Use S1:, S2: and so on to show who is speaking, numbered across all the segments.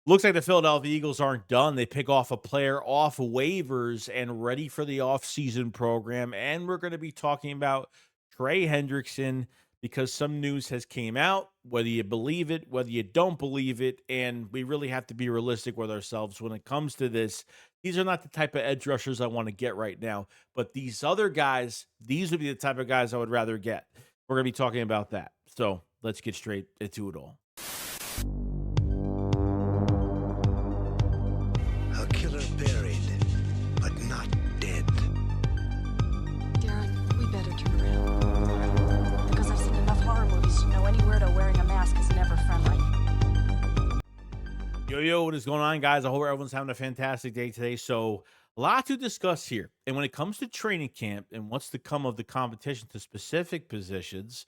S1: Looks like the Philadelphia Eagles aren't done. They pick off a player off waivers and ready for the offseason program. And we're going to be talking about Trey Hendrickson because some news has came out, whether you believe it, whether you don't believe it. And we really have to be realistic with ourselves when it comes to this. These are not the type of edge rushers I want to get right now. But these other guys, these would be the type of guys I would rather get. We're going to be talking about that. So let's get straight into it all.
S2: A killer buried, but not dead.
S3: Darren, we better turn around. Because I've seen enough horror movies to know any weirdo wearing a mask is never friendly.
S1: Yo, what is going on, guys? I hope everyone's having a fantastic day today. So, a lot to discuss here. And when it comes to training camp and what's to come of the competition to specific positions,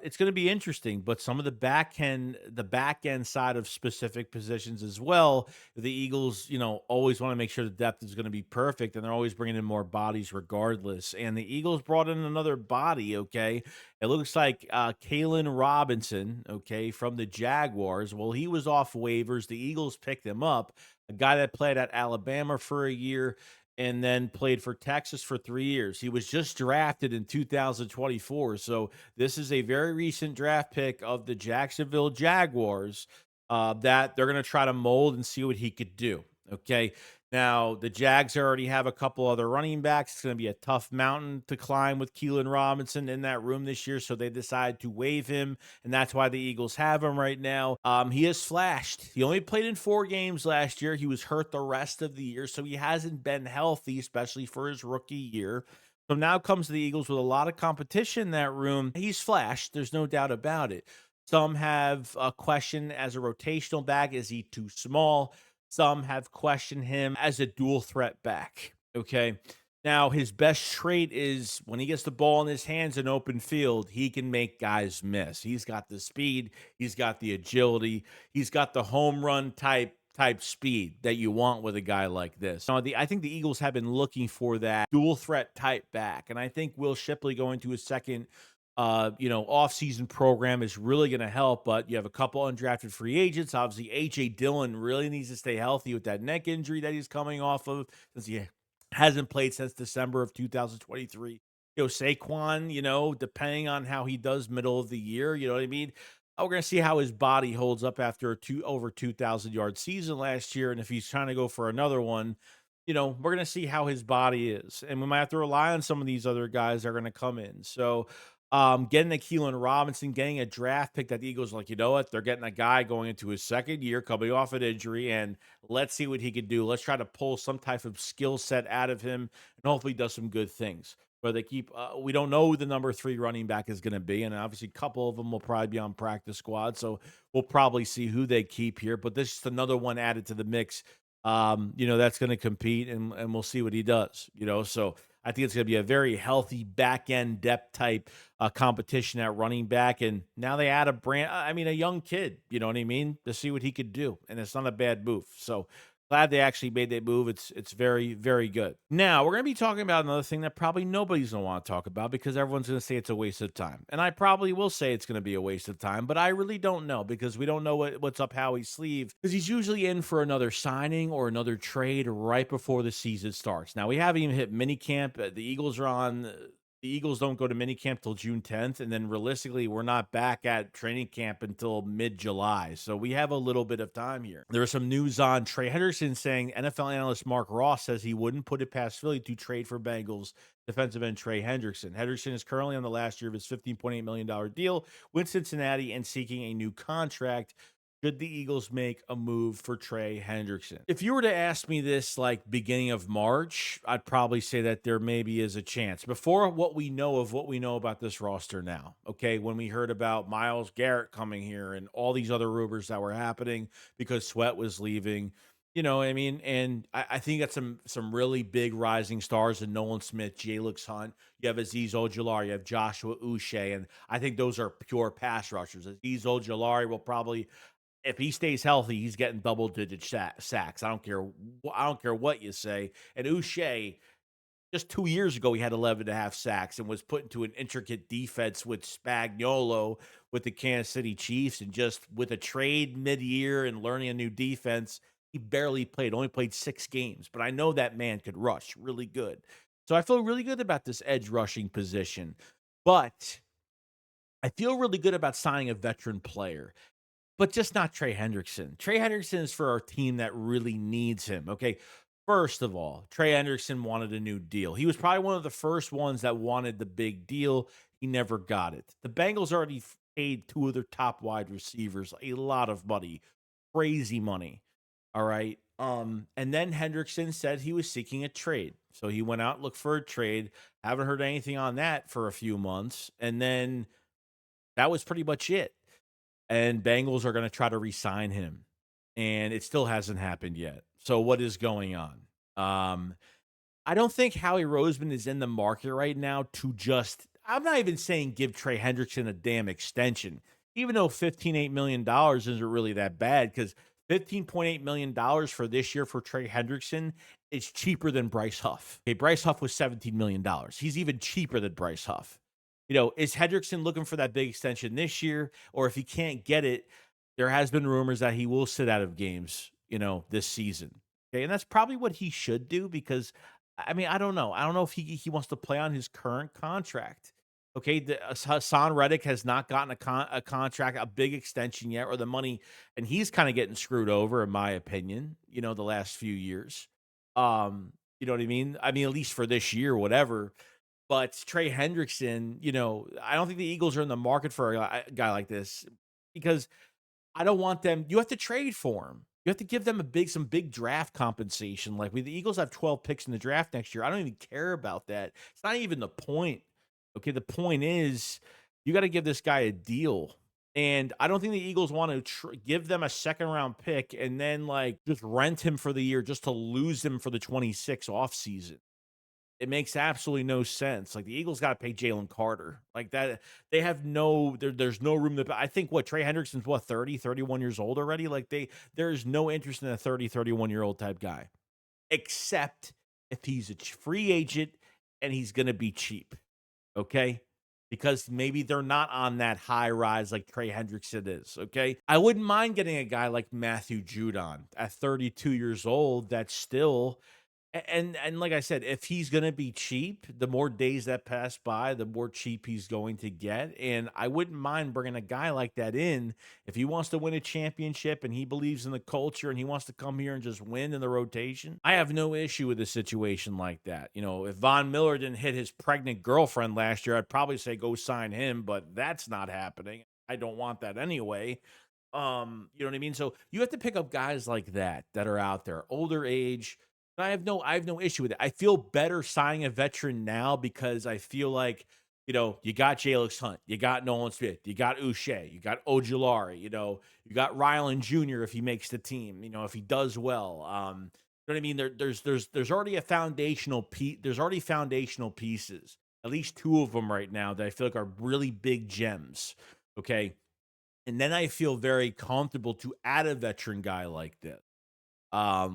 S1: it's going to be interesting, but some of the back end side of specific positions as well. The Eagles, always want to make sure the depth is going to be perfect, and they're always bringing in more bodies regardless. And the Eagles brought in another body. Okay, it looks like Kalen Robinson. Okay, from the Jaguars. Well, he was off waivers. The Eagles picked him up. A guy that played at Alabama for a year and then played for Texas for 3 years. He was just drafted in 2024, so this is a very recent draft pick of the Jacksonville Jaguars, that they're gonna try to mold and see what he could do, okay? Now, the Jags already have a couple other running backs. It's gonna be a tough mountain to climb with Keelan Robinson in that room this year, so they decided to waive him, and that's why the Eagles have him right now. He has flashed. He only played in 4 games last year. He was hurt the rest of the year, so he hasn't been healthy, especially for his rookie year. So now comes the Eagles with a lot of competition in that room. He's flashed. There's no doubt about it. Some have a question as a rotational back. Is he too small? Some have questioned him as a dual threat back. Okay. Now, his best trait is when he gets the ball in his hands in open field, he can make guys miss. He's got the speed, he's got the agility, he's got the home run type speed that you want with a guy like this. Now, I think the Eagles have been looking for that dual threat type back, and I think Will Shipley going to his second off-season program is really going to help. But you have a couple undrafted free agents. Obviously, AJ Dillon really needs to stay healthy with that neck injury that he's coming off of, since he hasn't played since December of 2023. Saquon, depending on how he does middle of the year, you know what I mean? We're going to see how his body holds up after over 2,000 yard season last year. And if he's trying to go for another one, we're going to see how his body is. And we might have to rely on some of these other guys that are going to come in. So, getting a Keelan Robinson, getting a draft pick that the Eagles are like, you know what? They're getting a guy going into his second year, coming off an injury, and let's see what he can do. Let's try to pull some type of skill set out of him, and hopefully does some good things. But we don't know who the number 3 running back is going to be, and obviously a couple of them will probably be on practice squad, so we'll probably see who they keep here. But this is another one added to the mix, that's going to compete, and we'll see what he does. So I think it's going to be a very healthy back end depth type competition at running back. And now they add a young kid, you know what I mean, to see what he could do. And it's not a bad move. So glad they actually made that move. It's very, very good. Now, we're going to be talking about another thing that probably nobody's going to want to talk about because everyone's going to say it's a waste of time. And I probably will say it's going to be a waste of time, but I really don't know because we don't know what's up Howie's sleeve, because he's usually in for another signing or another trade right before the season starts. Now, we haven't even hit minicamp. The Eagles are on. The Eagles don't go to minicamp till June 10th, and then realistically, we're not back at training camp until mid-July. So we have a little bit of time here. There was some news on Trey Hendrickson saying NFL analyst Mark Ross says he wouldn't put it past Philly to trade for Bengals defensive end Trey Hendrickson. Hendrickson is currently on the last year of his $15.8 million deal with Cincinnati and seeking a new contract. Should the Eagles make a move for Trey Hendrickson? If you were to ask me this like beginning of March, I'd probably say that there maybe is a chance. Before what we know about this roster now, okay, when we heard about Myles Garrett coming here and all these other rumors that were happening because Sweat was leaving, what I mean? And I think that's some really big rising stars in Nolan Smith, Jalix Hunt. You have Azeez Ojulari, you have Joshua Uche, and I think those are pure pass rushers. Azeez Ojulari will probably, if he stays healthy, he's getting double-digit sacks. I don't care what you say. And Uche, Just 2 years ago, he had 11.5 sacks and was put into an intricate defense with Spagnuolo with the Kansas City Chiefs, and just with a trade mid-year and learning a new defense, he barely played, only played 6 games, but I know that man could rush really good. So I feel really good about this edge rushing position, but I feel really good about signing a veteran player, but just not Trey Hendrickson. Trey Hendrickson is for our team that really needs him, okay? First of all, Trey Hendrickson wanted a new deal. He was probably one of the first ones that wanted the big deal. He never got it. The Bengals already paid 2 of their top wide receivers a lot of money, crazy money. All right. And then Hendrickson said he was seeking a trade. So he went out, looked for a trade. Haven't heard anything on that for a few months. And then that was pretty much it. And Bengals are going to try to re-sign him. And it still hasn't happened yet. So what is going on? I don't think Howie Roseman is in the market right now to just, I'm not even saying give Trey Hendrickson a damn extension, even though $15.8 million isn't really that bad, because $15.8 million for this year for Trey Hendrickson is cheaper than Bryce Huff. Okay, Bryce Huff was $17 million. He's even cheaper than Bryce Huff. Is Hendrickson looking for that big extension this year? Or if he can't get it, there has been rumors that he will sit out of games, this season. Okay, and that's probably what he should do, because I mean, I don't know. I don't know if he wants to play on his current contract. Okay, Hassan Reddick has not gotten a contract, a big extension yet, or the money, and he's kind of getting screwed over, in my opinion. The last few years. You know what I mean? I mean, at least for this year, whatever. But Trey Hendrickson, I don't think the Eagles are in the market for a guy like this, because I don't want them. You have to trade for him. You have to give them some big draft compensation. Like, the Eagles have 12 picks in the draft next year. I don't even care about that. It's not even the point. Okay, the point is you got to give this guy a deal. And I don't think the Eagles want to give them a second round pick and then just rent him for the year just to lose him for the 26 offseason. It makes absolutely no sense. Like, the Eagles got to pay Jalen Carter. Like that, they have there's no room to. I think Trey Hendrickson's 30, 31 years old already. Like, there's no interest in a 30, 31-year-old type guy, except if he's a free agent and he's going to be cheap. Okay? Because maybe they're not on that high rise like Trey Hendrickson is. Okay? I wouldn't mind getting a guy like Matthew Judon at 32 years old that's still. And like I said, if he's going to be cheap, the more days that pass by, the more cheap he's going to get. And I wouldn't mind bringing a guy like that in if he wants to win a championship and he believes in the culture and he wants to come here and just win in the rotation. I have no issue with a situation like that. If Von Miller didn't hit his pregnant girlfriend last year, I'd probably say go sign him, but that's not happening. I don't want that anyway. You know what I mean? So you have to pick up guys like that are out there, older age. I have no issue with it. I feel better signing a veteran now because I feel like, you got Jalix Hunt, you got Nolan Smith, you got Uche, you got Ojulari, you got Ryland Jr. if he makes the team, if he does well. You know what I mean? There's already a foundational piece. There's already foundational pieces, at least 2 of them right now that I feel like are really big gems. Okay. And then I feel very comfortable to add a veteran guy like this.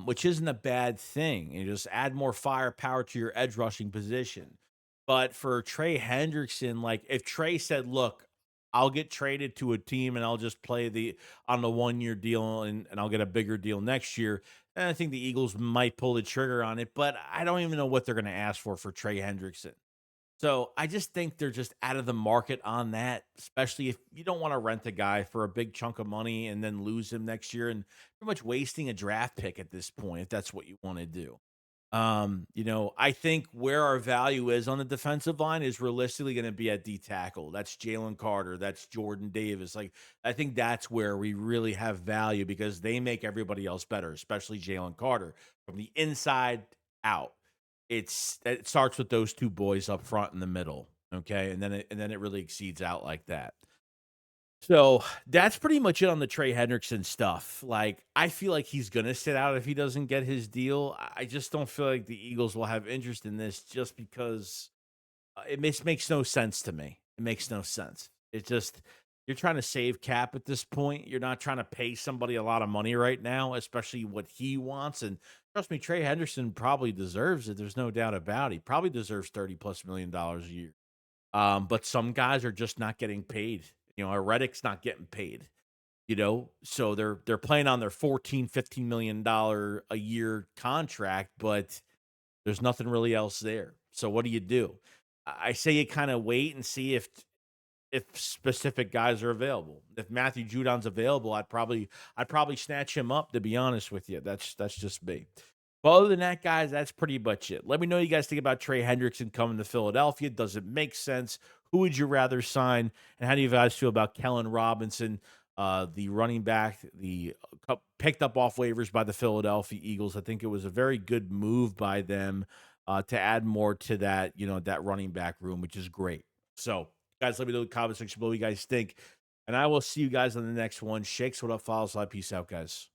S1: Which isn't a bad thing. You just add more firepower to your edge rushing position. But for Trey Hendrickson, if Trey said, look, I'll get traded to a team and I'll just play on the 1-year deal and I'll get a bigger deal next year, then I think the Eagles might pull the trigger on it. But I don't even know what they're going to ask for Trey Hendrickson. So I just think they're just out of the market on that, especially if you don't want to rent a guy for a big chunk of money and then lose him next year and pretty much wasting a draft pick at this point, if that's what you want to do. I think where our value is on the defensive line is realistically going to be at D tackle. That's Jalen Carter. That's Jordan Davis. I think that's where we really have value because they make everybody else better, especially Jalen Carter from the inside out. It starts with those 2 boys up front in the middle, okay? And then it really exceeds out like that. So, that's pretty much it on the Trey Hendrickson stuff. I feel like he's going to sit out if he doesn't get his deal. I just don't feel like the Eagles will have interest in this just because it makes no sense to me. It makes no sense. It just you're trying to save cap at this point. You're not trying to pay somebody a lot of money right now, especially what he wants. And trust me, Trey Henderson probably deserves it. There's no doubt about it. He probably deserves 30 plus $1 million a year. But some guys are just not getting paid. Reddick's not getting paid. So they're playing on their 14, $15 million a year contract, but there's nothing really else there. So what do you do? I say you kind of wait and see if specific guys are available. If Matthew Judon's available, I'd probably snatch him up, to be honest with you. That's just me. But other than that, guys, that's pretty much it. Let me know what you guys think about Trey Hendrickson coming to Philadelphia. Does it make sense? Who would you rather sign? And how do you guys feel about Kellen Robinson, the running back, picked up off waivers by the Philadelphia Eagles? I think it was a very good move by them to add more to that running back room, which is great. So, guys, let me know in the comment section below what you guys think. And I will see you guys on the next one. Shakes, what up, follows? Peace out, guys.